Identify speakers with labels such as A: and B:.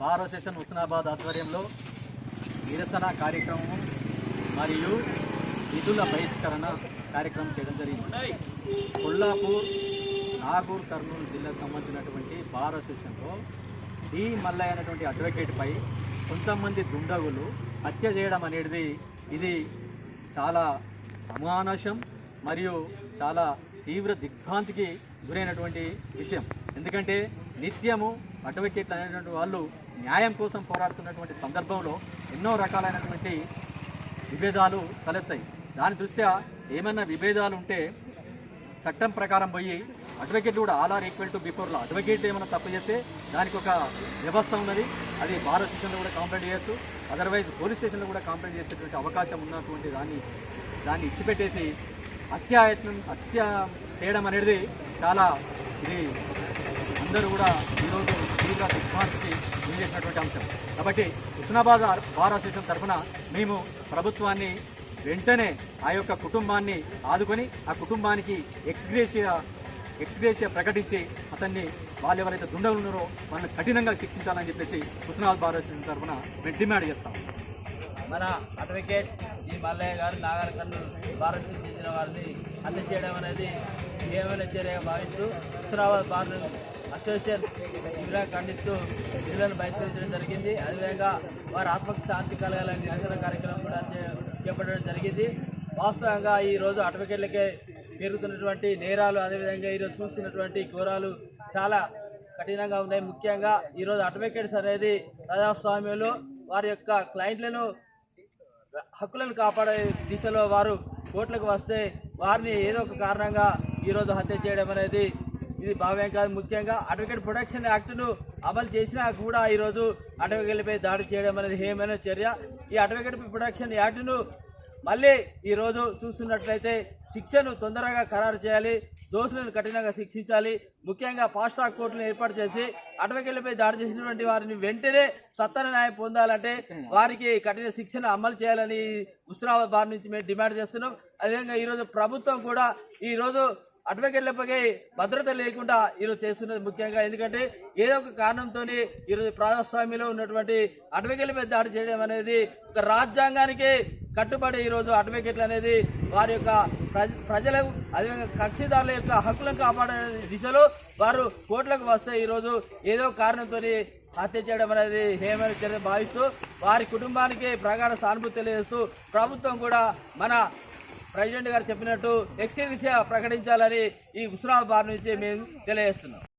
A: Bar association Husnabad ఆధ్వర్యంలో నిరసన కార్యక్రమం మరియు విధుల బహిష్కరణ కార్యక్రమం చేయడం జరిగింది. కొల్లాపూర్, నాగూర్, కర్నూలు జిల్లాకు సంబంధించినటువంటి బార్ అసోసియేషన్లో డి మల్లయ్య అనేటువంటి అడ్వకేట్పై కొంతమంది దుండగులు హత్య చేయడం అనేది ఇది చాలా అమానుషం మరియు చాలా తీవ్ర దిగ్భ్రాంతికి గురైనటువంటి విషయం. ఎందుకంటే నిత్యము అడ్వకేట్లు అనేటువంటి వాళ్ళు న్యాయం కోసం పోరాడుతున్నటువంటి సందర్భంలో ఎన్నో రకాలైనటువంటి విభేదాలు తలెత్తాయి. దాని దృష్ట్యా ఏమైనా విభేదాలు ఉంటే చట్టం ప్రకారం పోయి అడ్వకేట్లు కూడా all are equal to before law. Advocate ఏమైనా తప్పు చేస్తే దానికి ఒక వ్యవస్థ ఉన్నది, అది బార్ అసోసియేషన్లో కూడా కంప్లైంట్ చేయొచ్చు, అదర్వైజ్ పోలీస్ స్టేషన్లో కూడా కంప్లైంట్ చేసేటువంటి అవకాశం ఉన్నటువంటి దాన్ని ఇచ్చిపెట్టేసి హత్య చేయడం అనేది చాలా ఇది అందరూ కూడా ఈరోజు తీవ్ర దిగ్భ్రాంతికి గురి చేసినటువంటి అంశం. కాబట్టి హుస్నాబాద్ బార్ అసోసియేషన్ తరఫున మేము ప్రభుత్వాన్ని వెంటనే ఆ యొక్క కుటుంబాన్ని ఆదుకొని ఆ కుటుంబానికి ఎక్స్గ్రేషియా ప్రకటించి అతన్ని వాళ్ళు ఎవరైతే దుండగులు ఉన్నారో వాళ్ళని కఠినంగా శిక్షించాలని చెప్పేసి హుస్నాబాద్ బార్ అసోసియేషన్ తరఫున మేము డిమాండ్ చేస్తాం.
B: మన అడ్వకేట్ ఈ మల్లయ్య గారు నాగర్ కర్నూలు బార్ అసోసియేషన్ చెందిన వారిని హత్య చేయడం అనేది ఏమైనా చర్యగా భావిస్తూ హుస్నాబాద్ బార్ అసోసియేషన్ తీవ్రంగా ఖండిస్తూ విధులను బహిష్కరించడం జరిగింది. అదేవిధంగా వారి ఆత్మకు శాంతి కలగాలని నిరసన కార్యక్రమం కూడా చేపట్టడం జరిగింది. వాస్తవంగా ఈరోజు అడ్వకేట్లకే పెరుగుతున్నటువంటి నేరాలు, అదేవిధంగా ఈరోజు చూస్తున్నటువంటి ఘోరాలు చాలా కఠినంగా ఉన్నాయి. ముఖ్యంగా ఈరోజు అడ్వకేట్స్ అనేది ప్రజాస్వామ్యంలో వారి యొక్క క్లయింట్లను హక్కులను కాపాడే దిశలో వారు కోర్టులకు వస్తే వారిని ఏదో ఒక కారణంగా ఈరోజు హత్య చేయడం అనేది ఇది భావ్యం కాదు. ముఖ్యంగా అడ్వకేట్ ప్రొటెక్షన్ యాక్ట్ను అమలు చేసినా కూడా ఈరోజు అడ్వకేట్లపై దాడి చేయడం అనేది హేయమైన చర్య. ఈ అడ్వకేట్ ప్రొటెక్షన్ యాక్ట్ను మళ్ళీ ఈరోజు చూస్తున్నట్లయితే శిక్షను తొందరగా ఖరారు చేయాలి, దోషులను కఠినంగా శిక్షించాలి. ముఖ్యంగా ఫాస్ట్ ట్రాక్ కోర్టును ఏర్పాటు చేసి అడ్వకేట్లపై దాడి చేసినటువంటి వారిని వెంటనే సత్వర న్యాయం పొందాలంటే వారికి కఠిన శిక్షను అమలు చేయాలని హుస్నాబాద్ బార్ నుంచి మేము డిమాండ్ చేస్తున్నాం. అదేవిధంగా ఈరోజు ప్రభుత్వం కూడా ఈరోజు అడ్వకేట్లపై భద్రత లేకుండా ఈరోజు చేస్తున్నది ముఖ్యంగా. ఎందుకంటే ఏదో ఒక కారణంతో ఈరోజు ప్రజాస్వామ్యంలో ఉన్నటువంటి అడ్వకేట్లపై దాడి చేయడం అనేది ఒక రాజ్యాంగానికి కట్టుబడి ఈరోజు అడ్వకేట్లు అనేది వారి యొక్క ప్రజలకు అదేవిధంగా కక్షిదారుల యొక్క హక్కులను కాపాడే దిశలో వారు కోర్టులకు వస్తే ఈరోజు ఏదో కారణంతో హత్య చేయడం అనేది హేమైన చర్య భావిస్తూ వారి కుటుంబానికి ప్రగాఢ సానుభూతి తెలియజేస్తూ ప్రభుత్వం కూడా మన ప్రెసిడెంట్ గారు చెప్పినట్టు ఎక్స్గ్రేషియా ప్రకటించాలని ఈ హుస్నాబాద్ బార్ నుంచి మేము తెలియజేస్తున్నాం.